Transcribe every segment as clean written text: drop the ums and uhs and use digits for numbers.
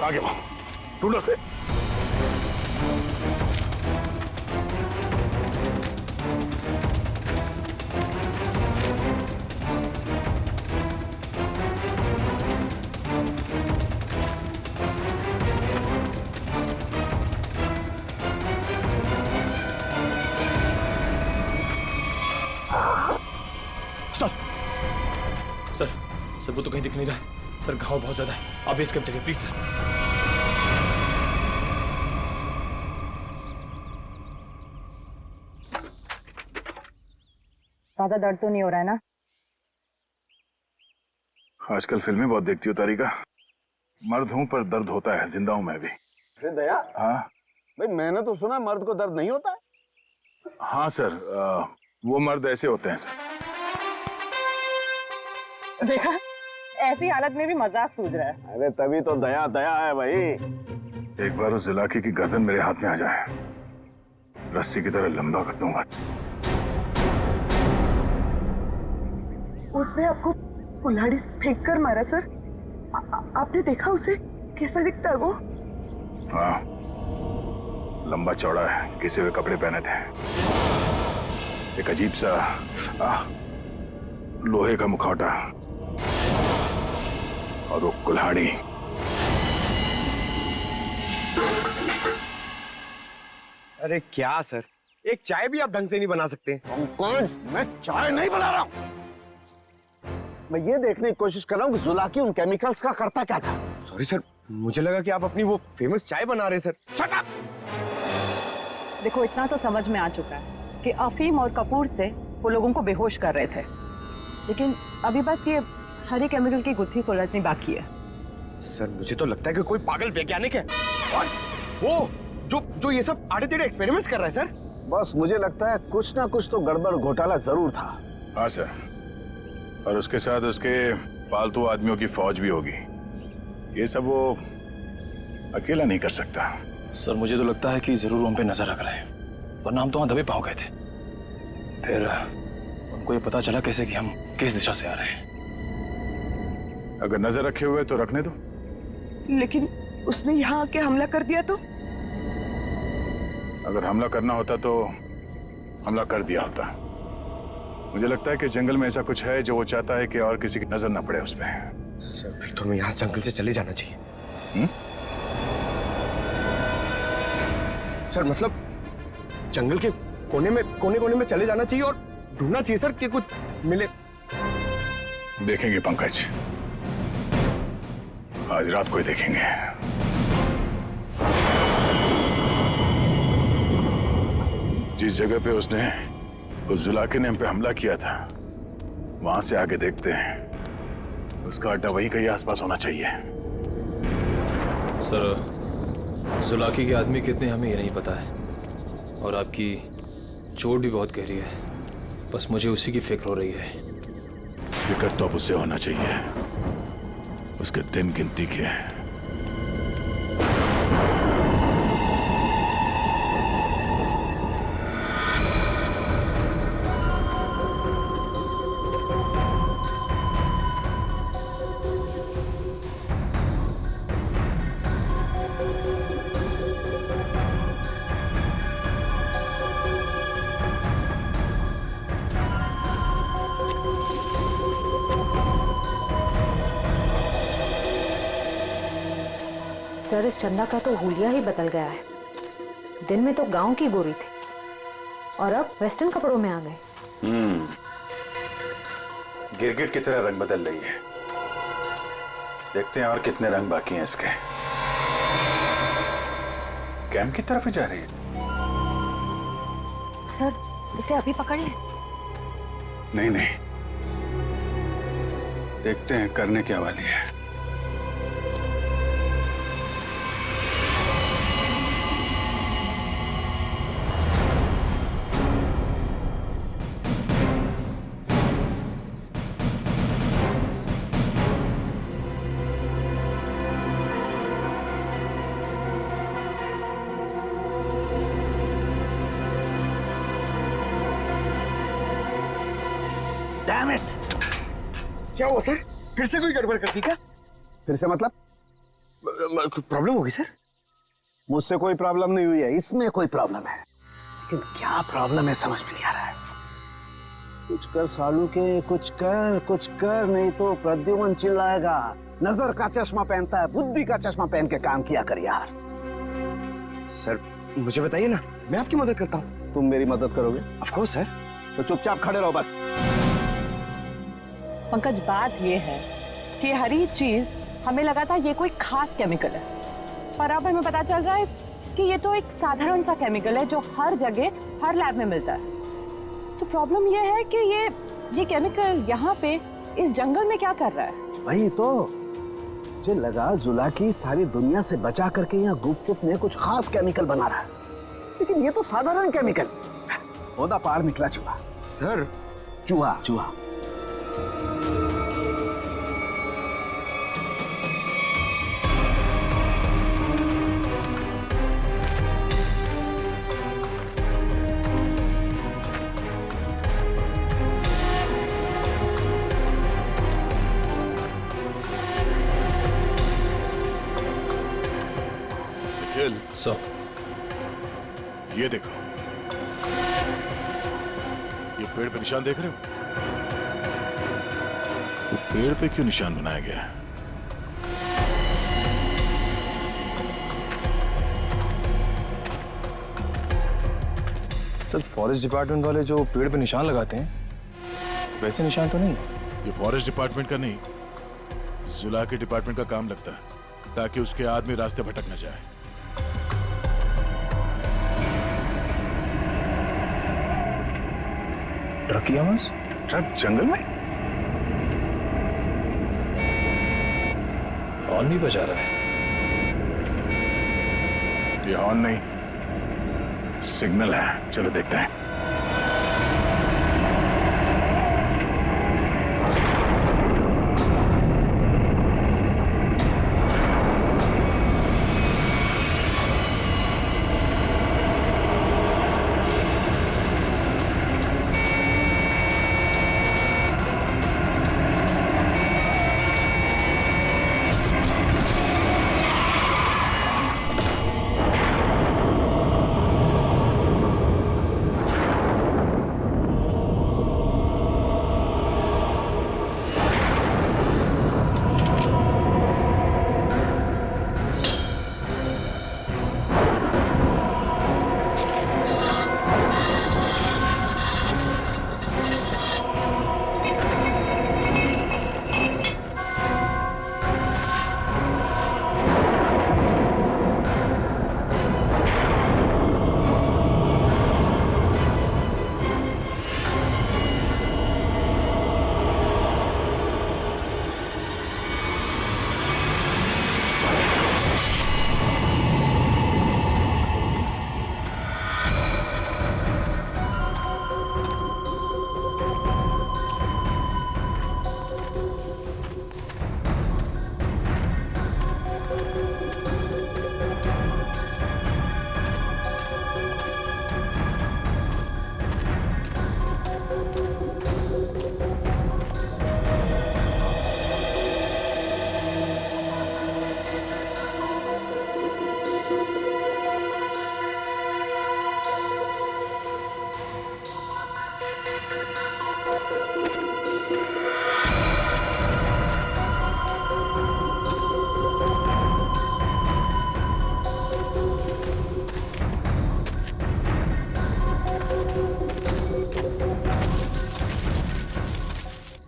आगे वो ढूंढो से। सर वो तो कहीं दिख नहीं रहा है सर। घाव बहुत ज्यादा है। आप बेस कैंप चलिए प्लीज सर। ज्यादा दर्द तो नहीं हो रहा है ना? आजकल फिल्में बहुत देखती हो तारिका। मर्द हूं पर दर्द होता है, जिंदा हूं मैं भी। दया, हाँ भाई मैंने तो सुना मर्द को दर्द नहीं होता है। हाँ सर, वो मर्द ऐसे होते हैं सर। देखा, ऐसी हालत में भी मजाक सूझ रहा है। अरे तभी तो दया दया है भाई। एक बार उस जिलाकी की गर्दन मेरे हाथ में आ जाए, रस्सी की तरह लंबा कर दूंगा। उसने आपको कुल्हाड़ी फेंक कर मारा सर? आपने देखा उसे? कैसा दिखता है वो? हाँ, लंबा चौड़ा है, घिसे हुए कपड़े पहने थे, एक अजीब सा लोहे का मुखौटा और वो कुल्हाड़ी। अरे क्या सर, एक चाय भी आप ढंग से नहीं बना सकते? कौन? मैं चाय नहीं बना रहा हूं। मैं ये देखने की कोशिश कर रहा हूं कि जुलाकी उन केमिकल्स का करता क्या था। सॉरी सर, मुझे लगा कि आप अपनी वो फेमस चाय बना रहे हैं सर। Shut up! देखो, इतना तो समझ में आ चुका है कि अफीम और कपूर से वो लोगों को बेहोश कर रहे थे, लेकिन अभी बस ये हरी केमिकल की गुत्थी सुलझनी बाकी है। सर मुझे तो लगता है कि कोई पागल वैज्ञानिक है और वो जो ये सब आड़े टेढ़े एक्सपेरिमेंट्स कर रहा है सर। बस मुझे लगता है कुछ ना कुछ तो गड़बड़ घोटाला जरूर था। हाँ सर, और उसके साथ उसके पालतू आदमियों की फौज भी होगी। ये सब वो अकेला नहीं कर सकता। सर मुझे तो लगता है कि जरूर उन पे नजर रख रहे हैं, वरना हम तो वहां दबे पांव गए थे। फिर उनको ये पता चला कैसे कि हम किस दिशा से आ रहे हैं। अगर नजर रखे हुए तो रखने दो। लेकिन उसने यहाँ आके हमला कर दिया तो? अगर हमला करना होता तो हमला कर दिया होता। मुझे लगता है कि जंगल में ऐसा कुछ है जो वो चाहता है कि और किसी की नजर ना पड़े उस पर। सर फिर तो हमें यहाँ जंगल से चले जाना चाहिए। सर मतलब जंगल के कोने में चले जाना चाहिए और ढूंढना चाहिए सर कि कुछ मिले। देखेंगे पंकज, आज रात को ही देखेंगे। जिस जगह पे उसने उस जुलाके ने हम पे हमला किया था, वहां से आगे देखते हैं। उसका अड्डा वही कहीं आसपास होना चाहिए। सर जुलाकी के आदमी कितने हमें ये नहीं पता है, और आपकी चोट भी बहुत गहरी है। बस मुझे उसी की फिक्र हो रही है। फिक्र तो अब उससे होना चाहिए, उसके दिन गिनती के। सर इस चंदा का तो हुलिया ही बदल गया है। दिन में तो गांव की गोरी थी और अब वेस्टर्न कपड़ों में आ गए। गिरगिट की तरह रंग बदल रही है। देखते हैं और कितने रंग बाकी हैं इसके। कैंप की तरफ ही जा रही है। सर इसे अभी पकड़े? नहीं नहीं, देखते हैं करने क्या वाली है। Damn it! क्या हुआ सर? फिर से कोई गड़बड़ कर दी क्या? फिर से मतलब? प्रॉब्लम होगी सर? मुझसे कोई प्रॉब्लम नहीं हुई है, इसमें कोई प्रॉब्लम है। लेकिन क्या प्रॉब्लम है समझ में नहीं आ रहा है। कुछ कर सालू के, कुछ कर नहीं तो प्रद्युमन चिल्लाएगा। नजर का चश्मा पहनता है, बुद्धि का चश्मा पहन के काम किया कर यार। सर मुझे बताइए ना, मैं आपकी मदद करता हूँ। तुम मेरी मदद करोगे? Of course sir. तो चुपचाप खड़े रहो बस। पंकज, बात ये है कि हर एक चीज हमें लगा था ये कोई खास केमिकल है, पर अब हमें पता चल रहा है कि ये तो एक साधारण सा केमिकल है जो हर जगह हर लैब में मिलता है। तो प्रॉब्लम ये है कि ये केमिकल यहाँ पे इस जंगल में क्या कर रहा है? वही तो मुझे लगा जुला की सारी दुनिया से बचा करके यहाँ गुपचुप में कुछ खास केमिकल बना रहा है, लेकिन ये तो साधारण केमिकल। ओदा पार निकला चूहा। सर चूहा चूहा। सर ये देखो, ये पेड़ पे निशान देख रहे हो? तो पेड़ पे क्यों निशान बनाया गया है? सर फॉरेस्ट डिपार्टमेंट वाले जो पेड़ पे निशान लगाते हैं वैसे निशान तो नहीं? ये फॉरेस्ट डिपार्टमेंट का नहीं, जुला के डिपार्टमेंट का काम लगता है, ताकि उसके आदमी रास्ते भटक न जाए। ट्रक की आवाज? ट्रक जंगल में? हॉर्न भी बजा रहा है। ये हॉर्न नहीं, सिग्नल है। चलो देखते हैं।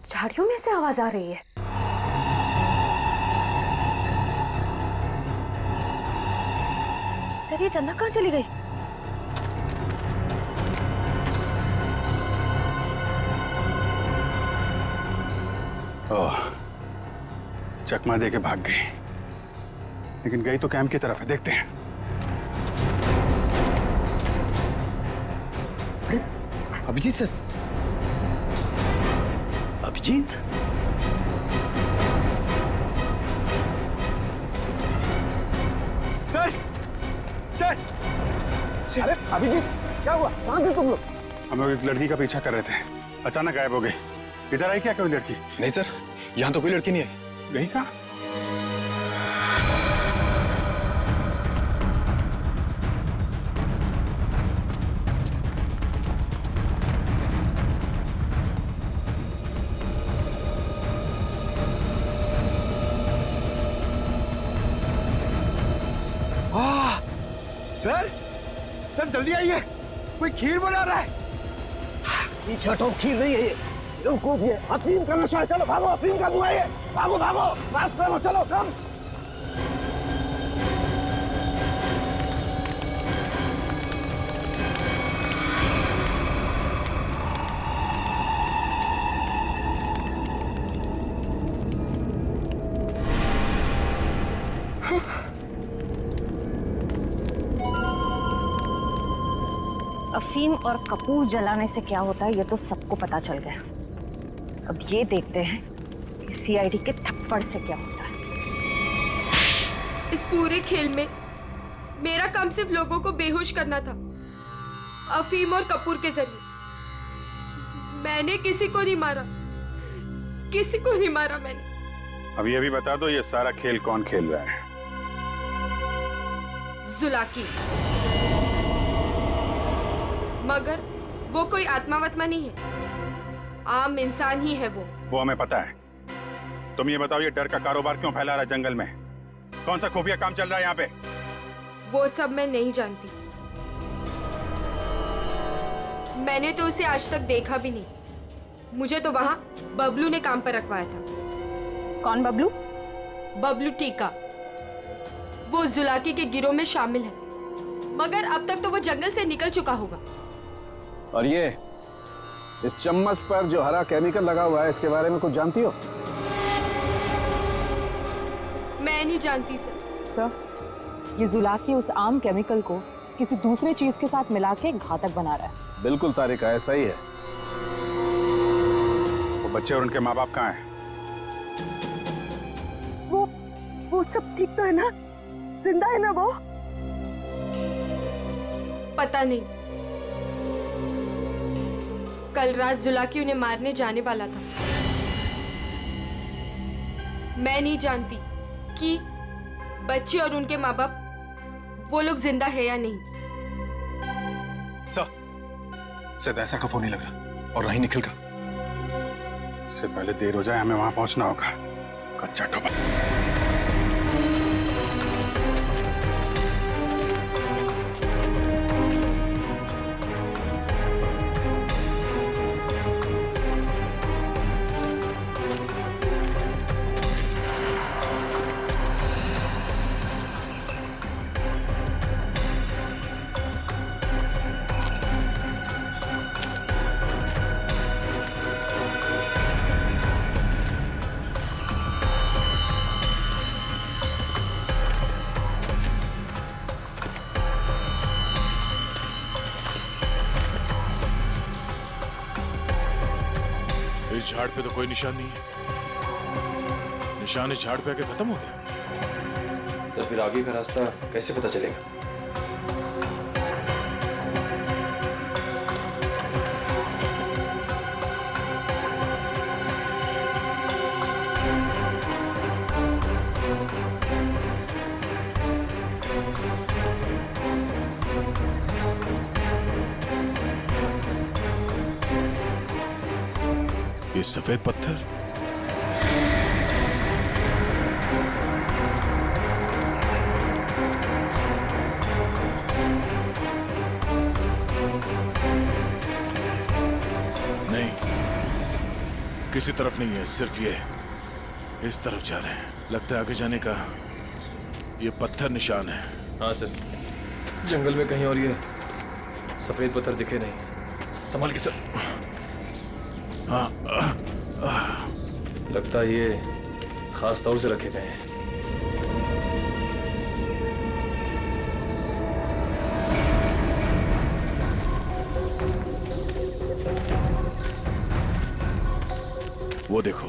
झाड़ियों में से आवाज आ रही है। सर ये चंदा कहाँ चली गई? ओह, चकमा दे के भाग गई, लेकिन गई तो कैंप की तरफ है। देखते हैं। Abhijit sir. Abhijit? Sir, sir, अरे अभिजीत, क्या हुआ? कहाँ थे तुम लोग? हम लोग एक लड़की का पीछा कर रहे थे, अचानक गायब हो गई। इधर आई क्या कोई लड़की? नहीं सर, यहाँ तो कोई लड़की नहीं आई। गई कहाँ? सर सर जल्दी आइए, कोई खीर बना रहा है। पीछे हटो, खीर नहीं है ये, बेवकूफ ये अफीम का नशा है। चलो भागो, अफीम का धुआं है, भागो भागो, मास्क पहनो, चलो सब। अफीम और कपूर जलाने से क्या होता है ये तो सबको पता चल गया। अब ये देखते हैं कि सीआईडी के थप्पड़ से क्या होता है। इस पूरे खेल में मेरा काम सिर्फ लोगों को बेहोश करना था, अफीम और कपूर के जरिए। मैंने किसी को नहीं मारा, किसी को नहीं मारा मैंने। अब ये भी बता दो, ये सारा खेल कौन खेल रहा है? जुलाकी। मगर वो कोई आत्मा नहीं है, आम इंसान ही है वो हमें पता है। तुम ये बताओ, ये डर का कारोबार क्यों फैला रहा है जंगल में? कौन सा खुफिया काम चल रहा है यहाँ पे? वो सब मैं नहीं जानती। मैंने तो उसे आज तक देखा भी नहीं। मुझे तो वहां बबलू ने काम पर रखवाया था। कौन बबलू? बबलू टीका। वो जुलाकी के गिरोह में शामिल है, मगर अब तक तो वो जंगल से निकल चुका होगा। और ये इस चम्मच पर जो हरा केमिकल लगा हुआ है, इसके बारे में कुछ जानती हो? मैं नहीं जानती सर। सर, ये जुलाकी उस आम केमिकल को किसी दूसरे चीज के साथ मिला के घातक बना रहा है। बिल्कुल तारिका, ऐसा ही है। वो बच्चे और उनके माँ बाप कहाँ हैं? वो सब ठीक तो है ना? जिंदा है ना वो? पता नहीं। कल रात जुलाकी उन्हें मारने जाने वाला था। मैं नहीं जानती कि बच्चे और उनके माँ बाप वो लोग जिंदा है या नहीं। शायद ऐसा का फोन नहीं लग रहा, और नहीं निखिल का। इससे पहले देर हो जाए, हमें वहां पहुंचना होगा। कच्चा टोपा। इस झाड़ पे तो कोई निशान नहीं है। निशान इस झाड़ पे आके खत्म हो गया। तो फिर आगे का रास्ता कैसे पता चलेगा? ये सफेद पत्थर, नहीं, किसी तरफ नहीं है, सिर्फ ये इस तरफ जा रहे हैं। लगता है आगे जाने का ये पत्थर निशान है। हाँ सर, जंगल में कहीं और ये सफेद पत्थर दिखे नहीं। संभाल के सर। हाँ, लगता है ये खास तौर से रखे गए हैं। वो देखो,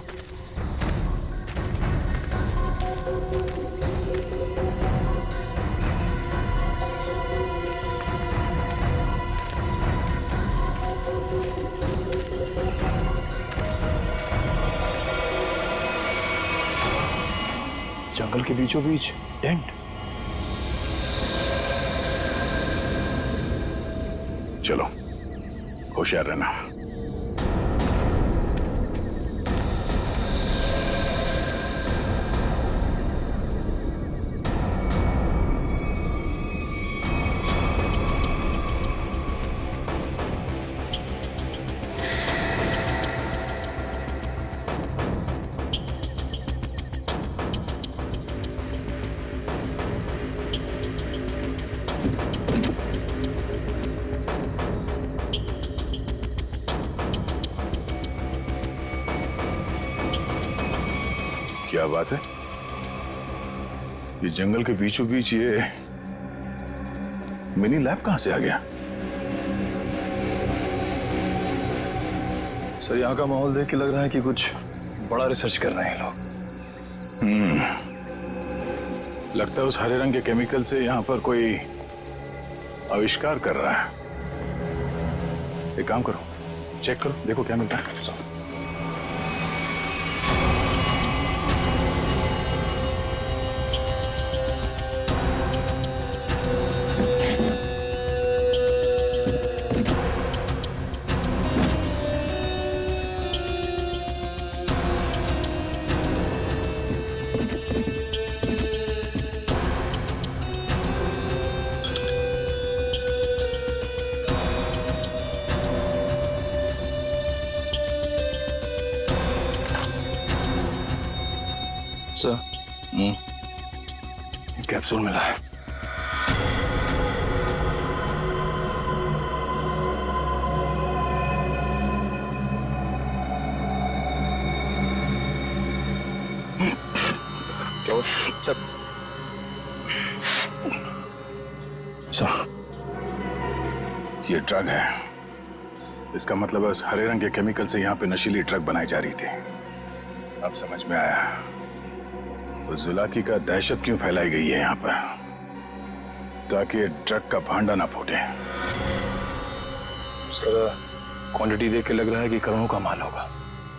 जंगल के बीचों बीच टेंट। चलो, होशियार रहना। क्या बात है? ये जंगल के बीचों बीच ये मिनी लैब कहां से आ गया? सर यहाँ का माहौल देख के लग रहा है कि कुछ बड़ा रिसर्च कर रहे हैं लोग। लगता है उस हरे रंग के केमिकल से यहाँ पर कोई आविष्कार कर रहा है। एक काम करो, चेक करो, देखो क्या मिलता है। सर कैप्सूल मिला है। क्या हुआ? सर ये ड्रग है। इसका मतलब है उस हरे रंग के केमिकल से यहाँ पे नशीली ड्रग बनाई जा रही थी। अब समझ में आया उस जुलाकी का दहशत क्यों फैलाई गई है यहाँ पर, ताकि ड्रग का भांडा ना फूटे। सर क्वांटिटी देख के लग रहा है कि करोड़ों का माल होगा।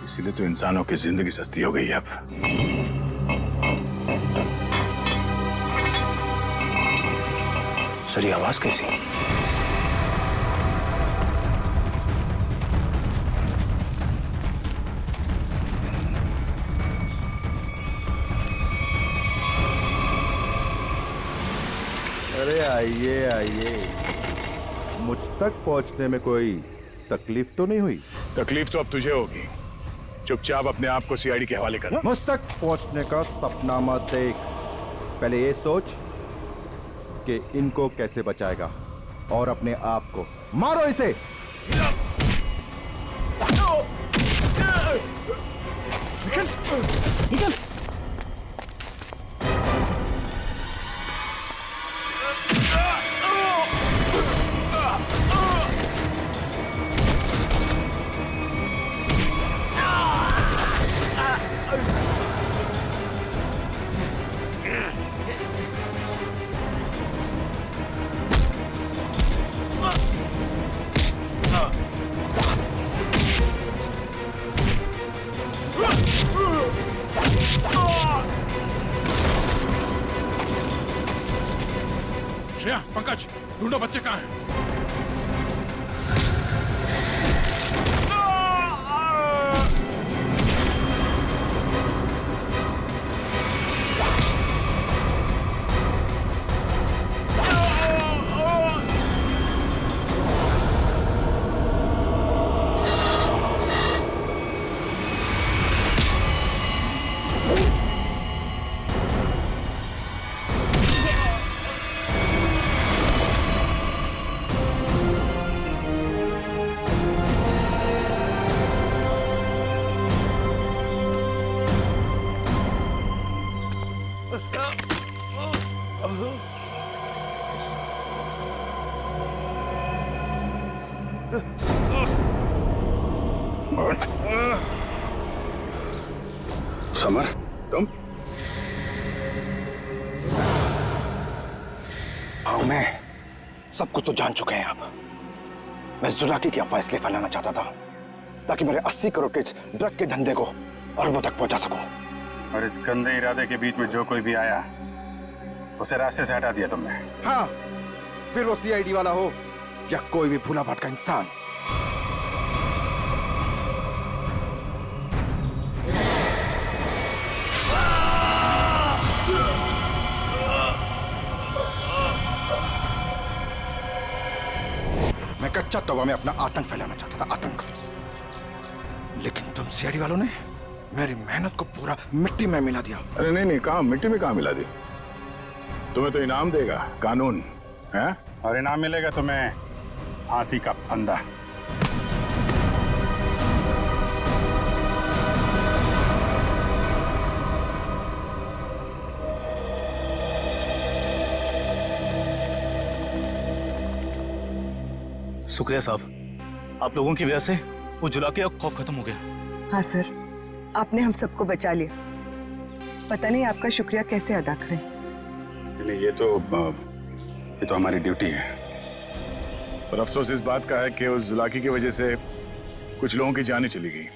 इसीलिए तो इंसानों की जिंदगी सस्ती हो गई है अब। सर ये आवाज कैसी? अरे आइए आइए, मुझ तक पहुंचने में कोई तकलीफ तो नहीं हुई? तकलीफ तो अब तुझे होगी। चुपचाप अपने आप को सीआईडी के हवाले कर। मुझ तक पहुंचने का सपना मत देख, पहले ये सोच कि इनको कैसे बचाएगा और अपने आप को। मारो इसे। निकल। श्रेया, पंकज, ढूंढो बच्चे कहाँ हैं? समर, तुम? हाँ, मैं सब कुछ तो जान चुके हैं आप। मैं जुलाकी की अफवाह इसलिए फैलाना चाहता था ताकि मेरे 80 करोड़ के ड्रग के धंधे को अरबों तक पहुंचा सकूं। और इस गंदे इरादे के बीच में जो कोई भी आया उसे रास्ते से हटा दिया तुमने। हाँ, फिर वो सीआईडी वाला हो या कोई भी भूला भटका इंसान। मैं कच्चा तवा में अपना आतंक फैलाना चाहता था, आतंक। लेकिन तुम सीआईडी वालों ने मेरी मेहनत को पूरा मिट्टी में मिला दिया। अरे नहीं, कहाँ मिट्टी में कहाँ मिला दी? तुम्हें तो इनाम देगा कानून, है? और इनाम मिलेगा तुम्हें फांसी का फंदा। शुक्रिया साहब, आप लोगों की वजह से वो जुलाकी का खौफ खत्म हो गया। हाँ सर, आपने हम सबको बचा लिया। पता नहीं आपका शुक्रिया कैसे अदा करें। नहीं, ये तो हमारी ड्यूटी है। पर अफसोस इस बात का है कि उस जुलाकी की वजह से कुछ लोगों की जानें चली गई।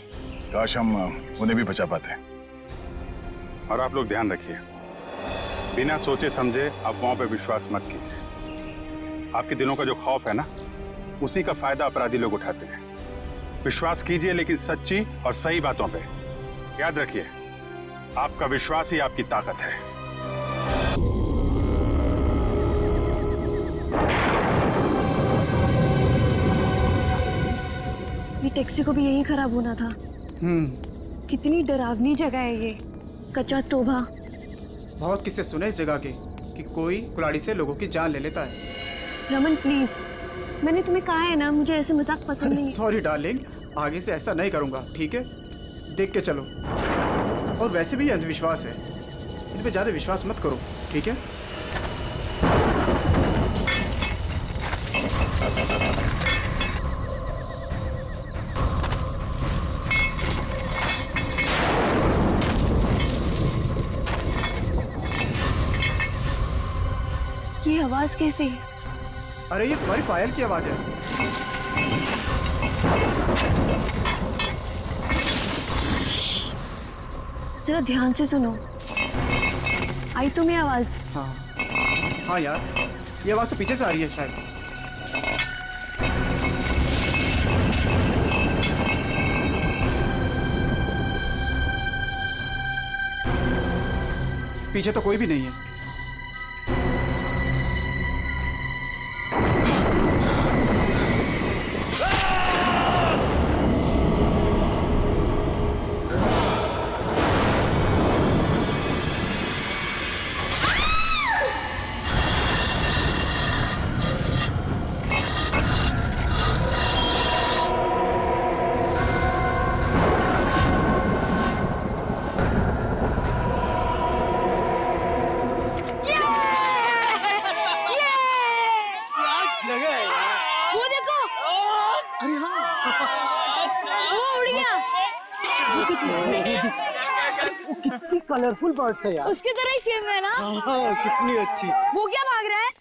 काश हम उन्हें भी बचा पाते। और आप लोग ध्यान रखिए, बिना सोचे समझे अफवाहों पर विश्वास मत कीजिए। आपके दिलों का जो खौफ है ना, उसी का फायदा अपराधी लोग उठाते हैं। विश्वास कीजिए, लेकिन सच्ची और सही बातों पे। याद रखिए, आपका विश्वास ही आपकी ताकत है। ये टैक्सी को भी यही खराब होना था। कितनी डरावनी जगह है ये, कच्चा टोभा। बहुत किस्से सुने इस जगह के कि कोई कुल्हाड़ी से लोगों की जान ले लेता है। रमन प्लीज, मैंने तुम्हें कहा है ना, मुझे ऐसे मजाक पसंद नहीं। सॉरी डार्लिंग, आगे से ऐसा नहीं करूंगा, ठीक है? देख के चलो। और वैसे भी ये अंधविश्वास है, इन पे ज्यादा विश्वास मत करो, ठीक है? ये आवाज कैसी है? अरे ये तुम्हारी पायल की आवाज है। जरा ध्यान से सुनो, आई तुम्हें आवाज? हाँ यार, ये आवाज तो पीछे से आ रही है शायद। पीछे तो कोई भी नहीं है। वो देखो, अरे हाँ, वो उड़ गया। वो कितनी कलरफुल बर्ड्स है यार। उसकी तरह ही सेम है ना? हाँ, कितनी अच्छी। वो क्या भाग रहा है?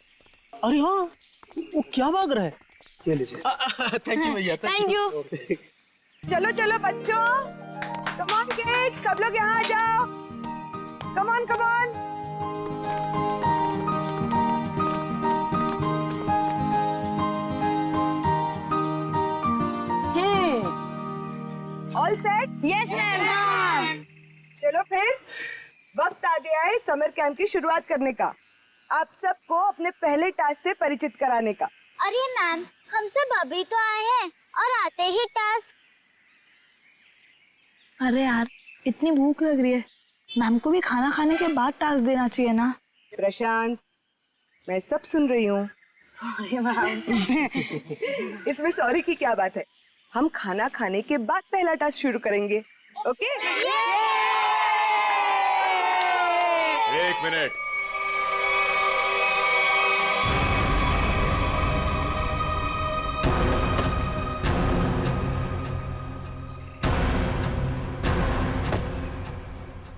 अरे हाँ, वो क्या भाग रहा है? ये लीजिए। थैंक यू भैया। Thank you. चलो चलो बच्चों, कम ऑन किड्स, सब लोग यहाँ आ जाओ। Come on come on. All set? Yes ma'am. चलो फिर, वक्त आ गया है समर कैंप की शुरुआत करने का। आप सबको अपने पहले टास्क से परिचित कराने का। अरे मैम, हम सब अभी तो आए हैं और आते ही टास्क। अरे यार, इतनी भूख लग रही है, मैम को भी खाना खाने के बाद टास्क देना चाहिए ना। प्रशांत, मैं सब सुन रही हूँ। Sorry ma'am. इसमें सॉरी की क्या बात है? हम खाना खाने के बाद पहला टास्क शुरू करेंगे, ओके? एक मिनट।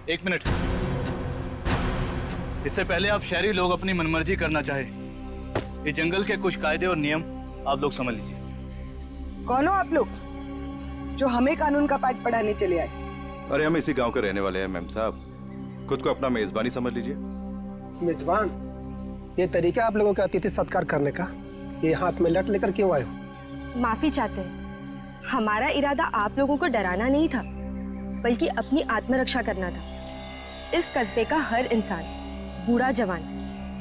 एक मिनट। इससे पहले आप शहरी लोग अपनी मनमर्जी करना चाहे, ये जंगल के कुछ कायदे और नियम आप लोग समझ लीजिए। कौन हो आप लोग जो हमें कानून का पाठ पढ़ाने चले आए? अरे हम इसी गांव के रहने वाले हैं मैम साहब, खुद को अपना मेजबानी समझ लीजिए। मेजबान? ये तरीका आप लोगों का अतिथि सत्कार करने का, ये हाथ में लट लेकर क्यों आए हो? माफी चाहते हैं, हमारा इरादा आप लोगों को डराना नहीं था, बल्कि अपनी आत्मरक्षा करना था। इस कस्बे का हर इंसान, बूढ़ा जवान,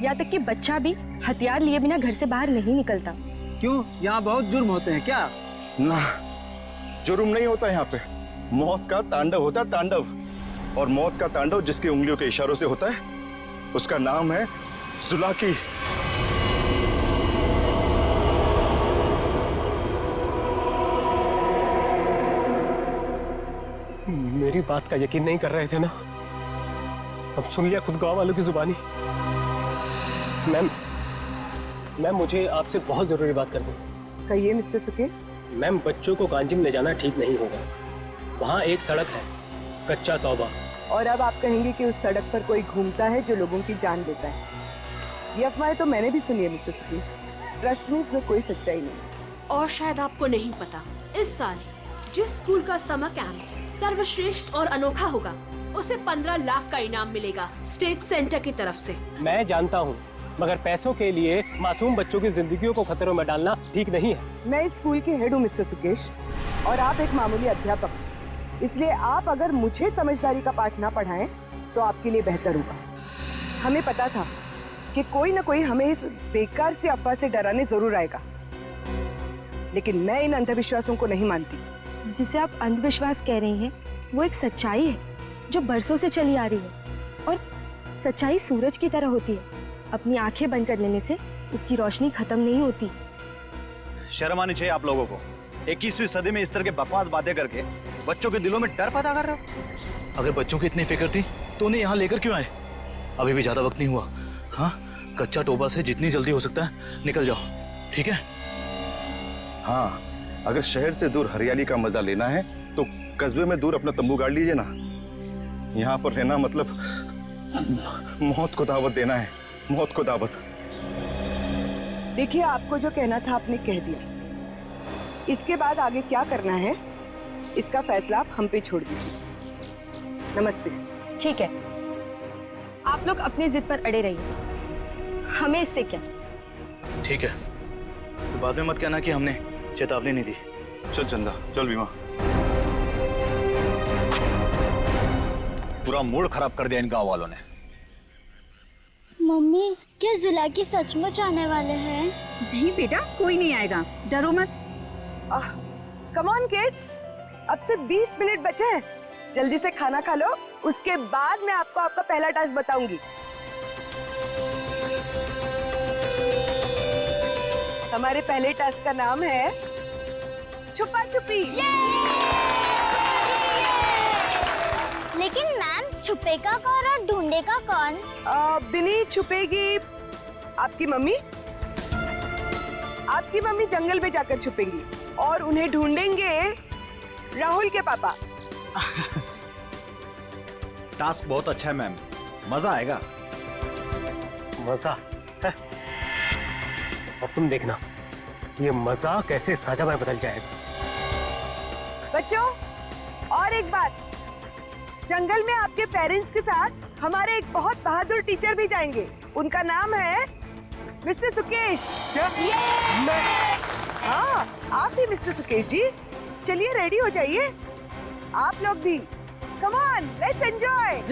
यहाँ तक कि बच्चा भी हथियार लिए बिना घर से बाहर नहीं निकलता। क्यों, यहाँ बहुत जुर्म होते हैं क्या? ना, जुर्म नहीं होता यहाँ पे, मौत का तांडव होता है, तांडव। और मौत का तांडव जिसकी उंगलियों के इशारों से होता है, उसका नाम है जुलाकी। मेरी बात का यकीन नहीं कर रहे थे ना? अब सुन लिया खुद गांव वालों की जुबानी। मैम, मुझे आपसे बहुत जरूरी बात करनी है। कहिए मिस्टर सुकेश। मैम, बच्चों को कांजिम ले जाना ठीक नहीं होगा। वहाँ एक सड़क है, कच्चा तौबा। और अब आप कहेंगे कि उस सड़क पर कोई घूमता है जो लोगों की जान लेता है। ये अफवाहें तो मैंने भी सुनी है मिस्टर सुकेश। ट्रस्ट में इसमें कोई सच्चाई नहीं। और शायद आपको नहीं पता, इस साल जिस स्कूल का समर कैंप सर्वश्रेष्ठ और अनोखा होगा, उसे 15 लाख का इनाम मिलेगा स्टेट सेंटर की तरफ से। मैं जानता हूँ, मगर पैसों के लिए मासूम बच्चों की जिंदगियों को खतरों में डालना ठीक नहीं है। मैं इस स्कूल के हेड हूँ मिस्टर सुकेश, और आप एक मामूली अध्यापक हैं। इसलिए आप अगर मुझे समझदारी का पाठ ना पढ़ाएं तो आपके लिए बेहतर होगा। हमें पता था कि कोई ना कोई हमें इस बेकार से अफवाह से डराने जरूर आएगा, लेकिन मैं इन अंधविश्वासों को नहीं मानती। जिसे आप अंधविश्वास कह रही हैं, वो एक सच्चाई है जो बरसों से चली आ रही है। और सच्चाई सूरज की तरह होती है, अपनी आंखें बंद कर लेने से उसकी रोशनी खत्म नहीं होती। शर्म आनी चाहिए आप लोगों को। 21वीं सदी में इस तरह के बकवास बातें करके बच्चों के दिलों में डर पैदा कर रहे हो। अगर बच्चों की इतनी फिक्र थी तो उन्हें यहाँ लेकर क्यों आए? अभी भी ज्यादा वक्त नहीं हुआ। हाँ, कच्चा टोबा से जितनी जल्दी हो सकता है निकल जाओ, ठीक है? हाँ, अगर शहर से दूर हरियाली का मजा लेना है तो कस्बे में दूर अपना तंबू गाड़ लीजिए ना। यहाँ पर रहना मतलब मौत को दावत देना है, मौत को दावत। देखिए, आपको जो कहना था आपने कह दिया। इसके बाद आगे क्या करना है इसका फैसला आप हम पे छोड़ दीजिए। नमस्ते। ठीक है, आप लोग अपनी जिद पर अड़े रहिए, हमें इससे क्या। ठीक है, तो बाद में मत कहना कि हमने चेतावनी नहीं दी। चल चंदा, चल बीमा। पूरा मूड खराब कर दिया इन गांव वालों ने। मम्मी, क्या जुलाकी सचमुच आने वाले हैं? नहीं बेटा, कोई नहीं आएगा, डरो मत। कम ऑन किड्स, अब से 20 मिनट बचे हैं। जल्दी से खाना खा लो, उसके बाद मैं आपको आपका पहला टास्क बताऊंगी। हमारे पहले टास्क का नाम है छुपा छुपी। लेकिन मैम, छुपेगा कौन और ढूंढेगा कौन? बिनी छुपेगी आपकी मम्मी। आपकी मम्मी जंगल में जाकर छुपेंगी और उन्हें ढूंढेंगे राहुल के पापा। टास्क बहुत अच्छा है मैम, मजा आएगा। मजा है? अब तुम देखना, ये मजा कैसे सजा में बदल जाएगा। बच्चों, और एक बात, जंगल में आपके पेरेंट्स के साथ हमारे एक बहुत बहादुर टीचर भी जाएंगे। उनका नाम है मिस्टर सुकेश। हाँ, आप भी मिस्टर सुकेश जी। चलिए रेडी हो जाइए, आप लोग भी। Come on, let's enjoy.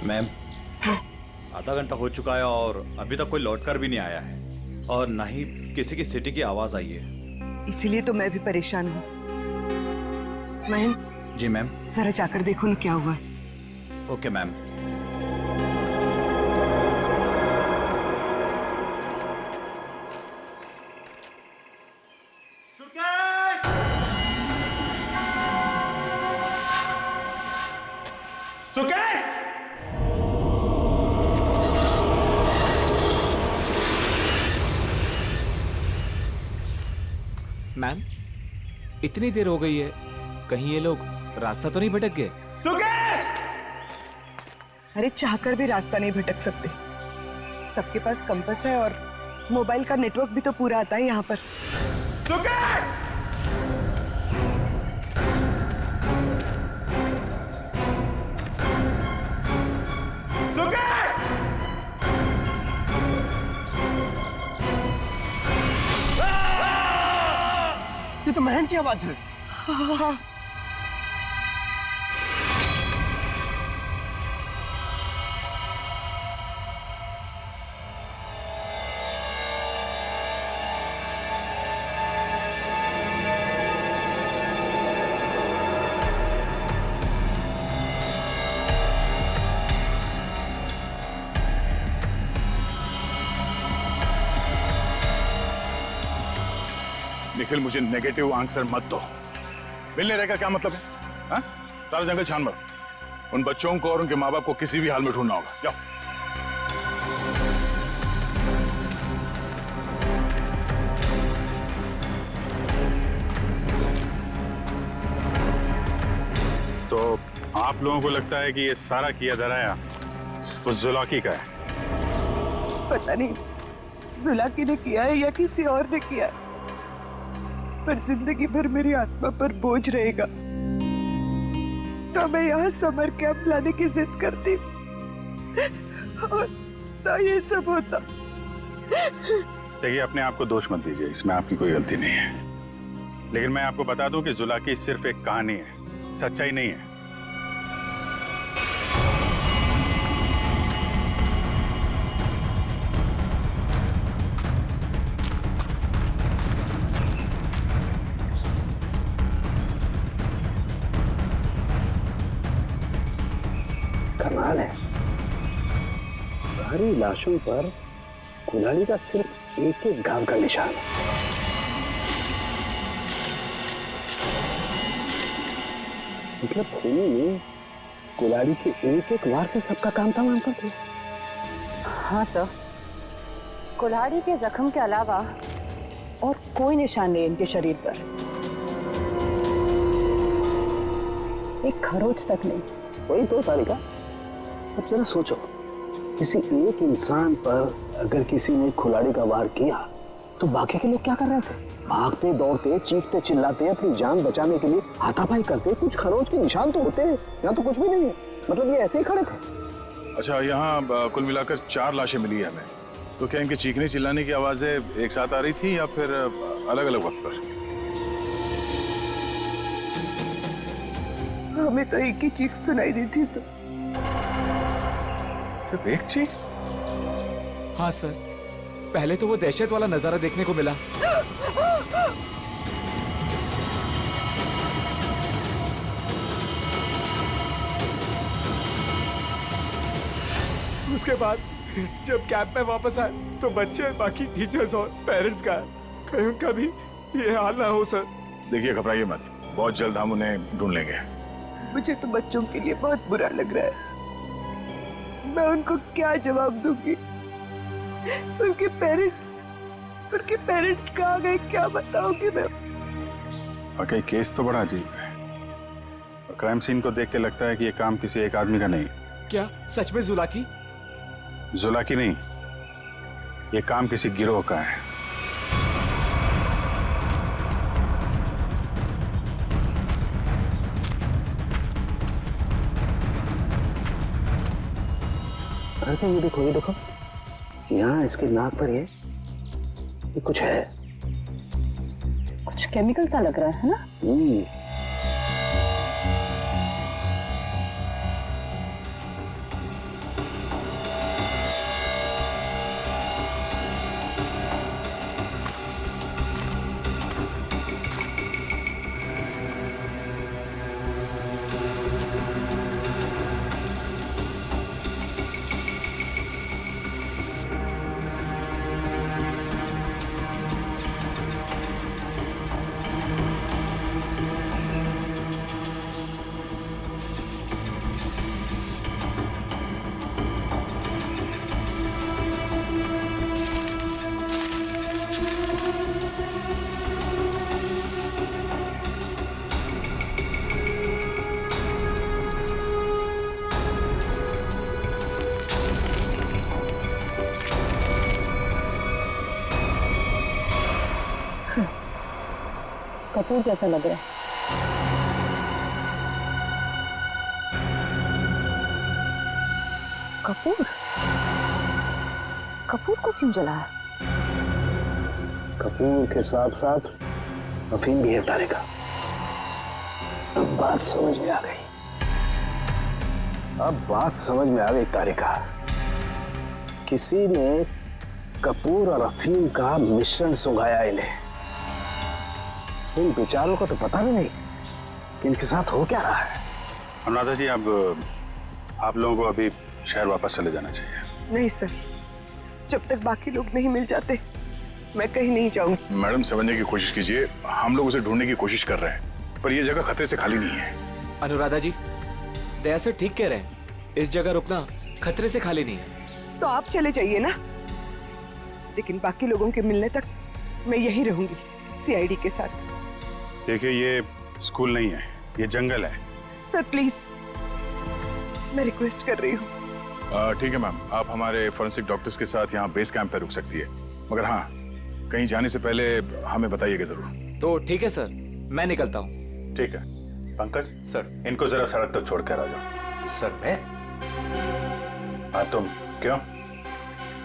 Ma'am, आधा घंटा हो चुका है और अभी तक कोई लौटकर भी नहीं आया है, और ना ही किसी की सिटी की आवाज आई है। इसीलिए तो मैं भी परेशान हूँ। महन। जी मैम। जरा जाकर देखो ना क्या हुआ है। Okay ma'am. मैम, इतनी देर हो गई है, कहीं ये लोग रास्ता तो नहीं भटक गए? अरे चाहकर भी रास्ता नहीं भटक सकते। सबके पास कंपास है और मोबाइल का नेटवर्क भी तो पूरा आता है यहाँ पर। ये तो महन की आवाज है। हाँ। निखिल, मुझे नेगेटिव आंसर मत दो। मिलने रहेगा क्या मतलब है? हाँ? सारा जंगल छान मारो। उन बच्चों को और उनके माँ बाप को किसी भी हाल में ढूंढना होगा। जाओ। तो आप लोगों को लगता है कि ये सारा किया धराया उस जुलाकी का है? पता नहीं जुलाकी ने किया है या किसी और ने किया है, पर जिंदगी भर मेरी आत्मा पर बोझ रहेगा। तो मैं यहाँ समर कैंप लाने की जिद करती और ना ये सब होता। देखिए, अपने आप को दोष मत दीजिए, इसमें आपकी कोई गलती नहीं है। लेकिन मैं आपको बता दूं कि जुलाकी सिर्फ एक कहानी है, सच्चाई नहीं है। कमाल है, सारी लाशों पर कुल्हाड़ी का सिर्फ एक एक घाव का निशान है। मतलब खूनी ने कुल्हाड़ी के एक एक वार से सबका काम तमाम कर दिया। हाँ सर, कुल्हाड़ी के जख्म के अलावा और कोई निशान नहीं इनके शरीर पर, एक खरोच तक नहीं। वही तो तारिका, अब जरा सोचो, किसी एक इंसान पर अगर किसी ने कुल्हाड़ी का वार किया तो बाकी के लोग क्या कर रहे थे? भागते दौड़ते, चीखते चिल्लाते, अपनी जान बचाने के लिए हाथापाई करते। कुछ खरोच के निशान तो होते हैं, यहाँ तो कुछ भी नहीं है। मतलब ये ऐसे ही खड़े थे। अच्छा, यहाँ कुल मिलाकर 4 लाशें मिली है हमें। तो क्या इनके चीखने चिल्लाने की आवाजें एक साथ आ रही थी या फिर अलग अलग वक्त पर? हमें तो एक ही चीख सुनाई दी थी सर। सिर्फ एक चीख? हाँ सर, पहले तो वो दहशत वाला नजारा देखने को मिला। उसके बाद जब कैंप में वापस आए तो बच्चे, बाकी टीचर्स और पेरेंट्स का कहीं उनका भी ये हाल ना हो सर। देखिए, घबराइए मत, बहुत जल्द हम उन्हें ढूंढ लेंगे। मुझे तो बच्चों के लिए बहुत बुरा लग रहा है। मैं उनको क्या जवाब दूंगी? उनके पेरेंट्स कहाँ गए, क्या बताऊंगी मैं? वाकई केस तो बड़ा अजीब है। क्राइम सीन को देख के लगता है कि ये काम किसी एक आदमी का नहीं। क्या सच में जुलाकी? जुलाकी नहीं, ये काम किसी गिरोह का है। अरे ये देखो, ये देखो, यहाँ इसके नाक पर ये कुछ है, कुछ केमिकल सा लग रहा है ना? कपूर जैसा लग रहा है। कपूर? कपूर को क्यों जलाया? कपूर के साथ साथ अफीम भी है तारिका। अब बात समझ में आ गई। अब बात समझ में आ गई तारिका। किसी ने कपूर और अफीम का मिश्रण सुंघाया इन्हें। इन बेचारों को तो पता भी नहीं कि इनके साथ हो क्या रहा है। अनुराधा जी, अब आप लोगों को अभी शहर वापस चले जाना चाहिए। नहीं सर, जब तक बाकी लोग नहीं मिल जाते मैं कहीं नहीं जाऊंगी। मैडम, समझने की कोशिश कीजिए। हम लोग उसे ढूंढने की कोशिश कर रहे हैं, पर यह जगह खतरे से खाली नहीं है। अनुराधा जी, दया सर ठीक कह रहे हैं, इस जगह रुकना खतरे से खाली नहीं है। तो आप चले जाइए ना, लेकिन बाकी लोगों के मिलने तक मैं यहीं रहूंगी सीआईडी के साथ। देखिए, ये स्कूल नहीं है, ये जंगल है। सर प्लीज, मैं रिक्वेस्ट कर रही हूँ। ठीक है मैम, आप हमारे फॉरेंसिक डॉक्टर्स के साथ यहाँ बेस कैंप पे रुक सकती है, मगर हाँ, कहीं जाने से पहले हमें बताइएगा जरूर। तो ठीक है सर, मैं निकलता हूँ। ठीक है। पंकज सर, इनको जरा सड़क तक छोड़ कर आ जाओ। सर मैं? हाँ तुम, क्यों?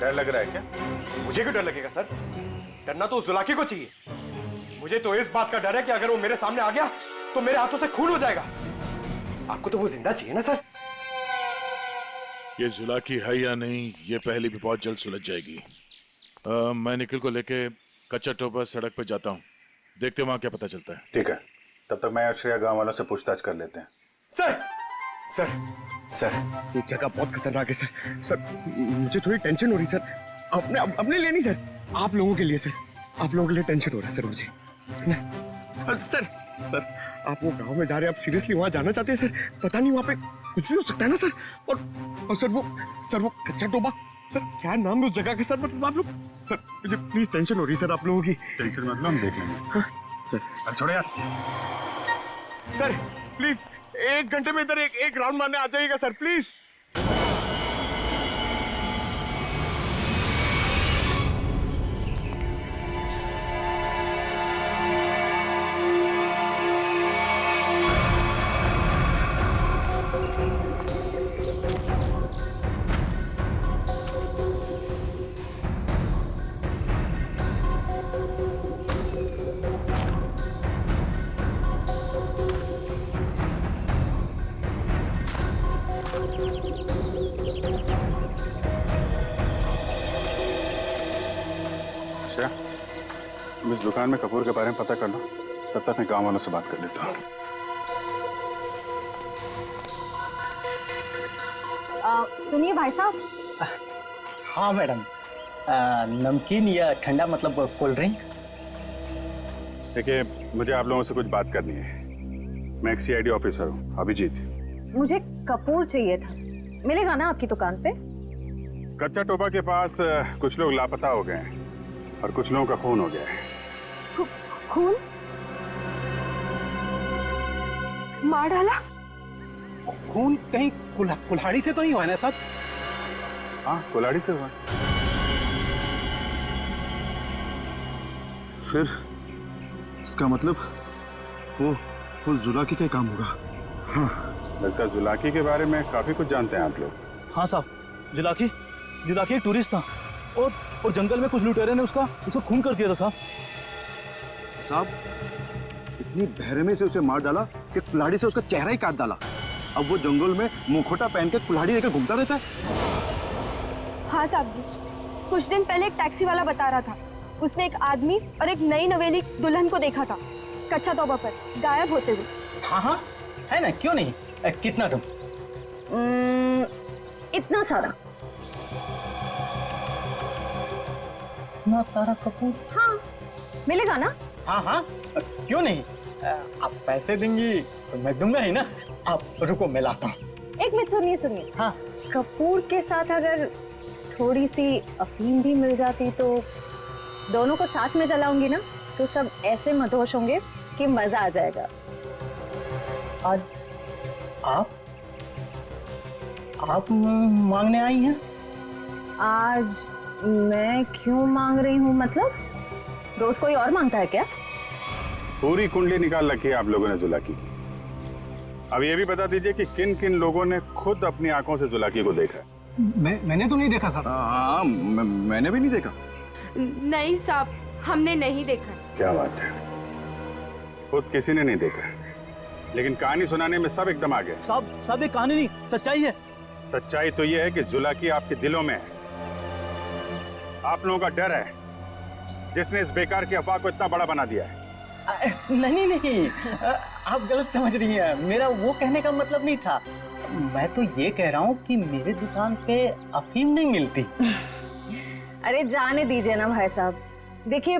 डर लग रहा है क्या? मुझे क्यों डर लगेगा सर? डरना तो उस जुलाकी को चाहिए। मुझे तो इस बात का डर है कि अगर वो मेरे सामने आ गया तो मेरे हाथों से खून हो जाएगा। आपको तो वो जिंदा चाहिए ना सर? ये जुलाकी है या नहीं, ये पहले भी बहुत जल्द सुलझ जाएगी। मैं निखिल को लेके कच्चा टोपा सड़क पे जाता हूँ, देखते वहां क्या पता चलता है। ठीक है, तब तक मैं और श्रेया गांव वालों से पूछताछ कर लेते हैं। सर सर सर, ये जगह बहुत खतरनाक है सर। सर मुझे थोड़ी टेंशन हो रही सर। अपने लिए नहीं सर, आप लोगों के लिए सर। आप लोगों के लिए टेंशन हो रहा है सर मुझे। सर सर, आप वो गांव में जा रहे हैं, आप सीरियसली वहां जाना चाहते हैं सर? पता नहीं, वहां पे कुछ भी हो सकता है ना सर। और सर वो कच्चा टोबा, सर क्या नाम है उस जगह का सर? मतलब आप लोग, सर मुझे प्लीज टेंशन हो रही है सर आप लोगों की। टेंशन मतलब हम देख लेंगे। हाँ, सर अब छोड़ो यार। सर प्लीज 1 घंटे में इधर एक राउंड मारने आ जाइएगा सर, प्लीज। तुम इस दुकान में कपूर के बारे में पता कर लो, तब तक मैं गांव वालों से बात कर लेता हूँ। सुनिए भाई साहब। हाँ मैडम, नमकीन या ठंडा मतलब कोल्ड ड्रिंक? देखिए, मुझे आप लोगों से कुछ बात करनी है। मैं एक सीआईडी ऑफिसर हूँ, अभिजीत। मुझे कपूर चाहिए था, मिलेगा ना आपकी दुकान पे? कच्चा टोपा के पास कुछ लोग लापता हो गए हैं और कुछ लोगों का खून हो गया है। खून? मार डाला? खून कहीं कुल्हाड़ी से तो नहीं हुआ ना साहब? हाँ, कुल्हाड़ी से हुआ। फिर इसका मतलब वो जुलाकी का काम होगा। हाँ, लगता है जुलाकी के बारे में काफी कुछ जानते हैं आप लोग। हाँ साहब, जुलाकी एक टूरिस्ट था और जंगल में कुछ लुटेरे ने उसका खून कर दिया था साहब। साहब, इतनी बहरमी से उसे मार डाला कि कुल्हाड़ी से उसका चेहरा ही काट डाला। अब वो जंगल में मुखौटा पहन के कुल्हाड़ी लेकर घूमता रहता है। हाँ साहब जी, कुछ दिन पहले एक टैक्सी वाला बता रहा था, उसने एक आदमी और एक नई नवेली दुल्हन को देखा था कच्चा तोबा पर गायब होते हुए। हाँ है ना, क्यों नहीं? कितना तुम? इतना सारा। इतना सारा कपूर? हाँ, मिलेगा ना? हाँ, क्यों नहीं? आप पैसे देंगी तो मैं दूंगा ही ना। आप रुको, मैं लाता हूँ। एक मिनट सुनिए। हाँ, कपूर के साथ अगर थोड़ी सी अफीम भी मिल जाती तो दोनों को साथ में जलाऊंगी ना, तो सब ऐसे मदहोश होंगे कि मजा आ जाएगा। आज आप मांगने आई हैं? आज मैं क्यों मांग रही हूँ? मतलब रोज कोई और मांगता है क्या? पूरी कुंडली निकाल रखी है आप लोगों ने जुलाकी की। अब ये भी बता दीजिए कि किन किन लोगों ने खुद अपनी आंखों से जुलाकी को देखा? मैंने तो नहीं देखा सर। हाँ, मैंने भी नहीं देखा। नहीं साहब, हमने नहीं देखा। क्या बात है, खुद किसी ने नहीं देखा, लेकिन कहानी सुनाने में सब एकदम आ गए। सब एक कहानी नहीं, सच्चाई है। सच्चाई तो ये है कि जुलाकी आपके दिलों में है। आप लोगों का डर है जिसने इस बेकार की अफवाह को इतना बड़ा बना दिया है। नहीं, आप गलत समझ रही हैं। मेरा वो कहने का मतलब नहीं था। मैं तो ये कह रहा हूँ कि मेरे दुकान पे अफीम नहीं मिलती। अरे जाने दीजिए ना भाई साहब, देखिए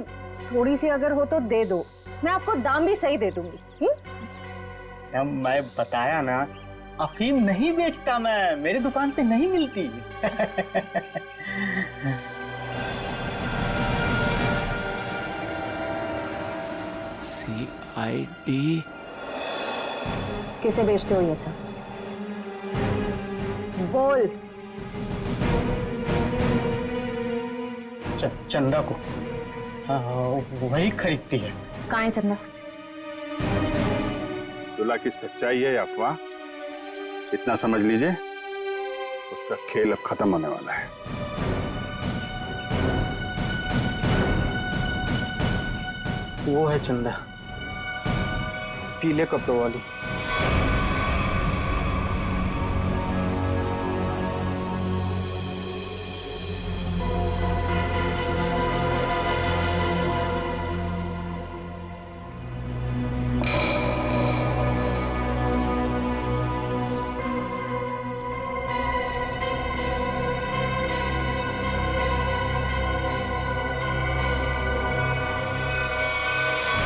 थोड़ी सी अगर हो तो दे दो, मैं आपको दाम भी सही दे दूंगी। मैं बताया ना, अफीम नहीं बेचता मैं, मेरे दुकान पे नहीं मिलती। CID किसे बेचते हो ये सब? बोल। चंदा को। हाँ, वही खरीदती है। कहाँ है चंदा? जुलाकी सच्चाई है या अफवाह, इतना समझ लीजिए, उसका खेल अब खत्म होने वाला है। वो है चंदा, पीले कपड़ों वाली।